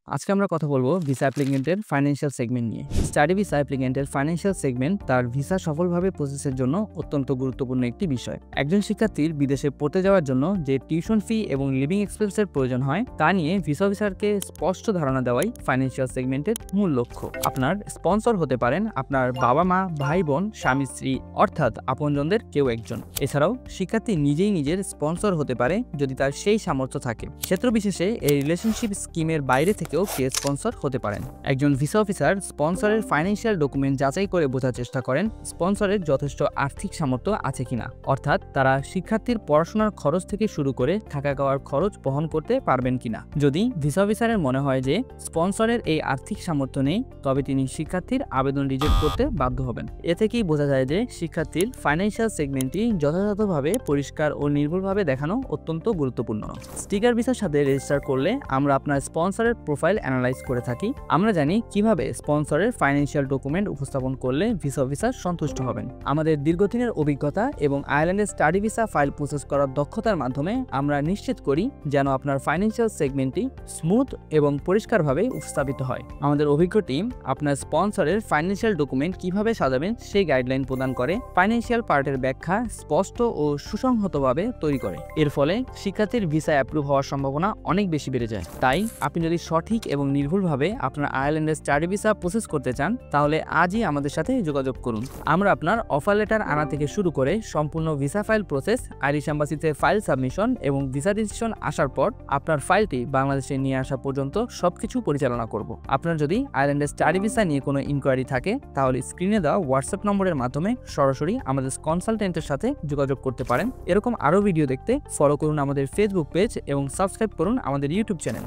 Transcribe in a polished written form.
আজকে আমরা কথা বলবো ভিসা অ্যাপ্লিকেন্টের ফাইন্যান্সিয়াল সেগমেন্ট নিয়ে। স্টাডি ভিসা অ্যাপ্লিকেন্টের ফাইন্যান্সিয়াল সেগমেন্ট তার ভিসা সফলভাবে প্রসেসের জন্য অত্যন্ত গুরুত্বপূর্ণ একটি বিষয়। একজন শিক্ষার্থীর বিদেশে পড়তে যাওয়ার জন্য যে টিউশন ফি এবং লিভিং এক্সপেন্সের প্রয়োজন হয় তা নিয়ে ভিসা অফিসারকে স্পষ্ট ধারণা দেওয়াই ফাইন্যান্সিয়াল সেগমেন্টের মূল লক্ষ্য। আপনার স্পন্সর হতে পারেন আপনার বাবা মা, ভাই বোন, স্বামী স্ত্রী অর্থাৎ আপনজনদের কেউ একজন। এছাড়াও শিক্ষার্থী নিজেই নিজের স্পন্সর হতে পারে যদি তার সেই সামর্থ্য থাকে। ক্ষেত্র বিশেষে এই রিলেশনশিপ স্কিমের বাইরে থেকেও কে স্পন্সর হতে পারেন। একজন ভিসা অফিসার স্পন্সরের ফাইন্যান্সিয়াল ডকুমেন্ট যাচাই করে বোঝার চেষ্টা করেন স্পন্সরের যথেষ্ট আর্থিক সামর্থ্য আছে কিনা, অর্থাৎ তারা শিক্ষার্থীর পড়াশোনার খরচ থেকে শুরু করে থাকা খাওয়ার খরচ বহন করতে পারবেন কিনা। যদি ভিসা অফিসারের মনে হয় যে স্পন্সরের এই আর্থিক সামর্থ্য নেই, তবে তিনি শিক্ষার্থীর আবেদন রিজেক্ট করতে বাধ্য হবেন। এ থেকেই বোঝা যায় যে শিক্ষার্থীর ফাইন্যান্সিয়াল সেগমেন্টটি যথাযথভাবে পরিষ্কার ও নির্ভুলভাবে দেখানো অত্যন্ত গুরুত্বপূর্ণ। স্টিকার ভিসার সাথে রেজিস্টার করলে আমরা আপনার স্পন্সরের প্রোফাইল অ্যানালাইজ করে থাকি। আমরা জানি কিভাবে স্পন্সরের ফাইন্যান্সিয়াল ডকুমেন্ট উপস্থাপন করলে ভিসা অফিসার সন্তুষ্ট হবেন। আমাদের দীর্ঘদিনের অভিজ্ঞতা এবং আয়ারল্যান্ডের স্টাডি ভিসা ফাইল প্রসেস করার দক্ষতার মাধ্যমে আমরা নিশ্চিত করি যেন আপনার ফাইন্যান্সিয়াল সেগমেন্টটি স্মুথ এবং পরিষ্কারভাবে উপস্থাপিত হয়। আমাদের অভিজ্ঞ টিম আপনার স্পন্সরের ফাইন্যান্সিয়াল ডকুমেন্ট কিভাবে সাজাবেন সেই গাইডলাইন প্রদান করে, ফাইন্যান্সিয়াল পার্টের ব্যাখ্যা স্পষ্ট ও সুসংহতভাবে তৈরি করে। এর ফলে শিক্ষার্থীর ভিসা অ্যাপ্রুভ হওয়ার সম্ভাবনা অনেক বেশি বেড়ে যায়। তাই আপনি যদি সঠিক এবং নির্ভুলভাবে আপনার আয়ারল্যান্ডের স্টাডি ভিসা প্রসেস করতে চান, তাহলে আজই আমাদের সাথে যোগাযোগ করুন। আমরা আপনার অফার লেটার আনা থেকে শুরু করে সম্পূর্ণ ভিসা ফাইল প্রসেস, আইরিশ এম্বাসিতে ফাইল সাবমিশন এবং ভিসা ডিসিশন আসার পর আপনার ফাইলটি বাংলাদেশে নিয়ে আসা পর্যন্ত সবকিছু পরিচালনা করব। আপনার যদি আয়ারল্যান্ডের স্টাডি ভিসা নিয়ে কোনো ইনকোয়ারি থাকে, তাহলে স্ক্রিনে দেওয়া হোয়াটসঅ্যাপ নম্বরের মাধ্যমে সরাসরি আমাদের কনসালটেন্টের সাথে যোগাযোগ করতে পারেন। এরকম আরও ভিডিও দেখতে ফলো করুন আমাদের ফেসবুক পেজ এবং সাবস্ক্রাইব করুন আমাদের ইউটিউব চ্যানেল।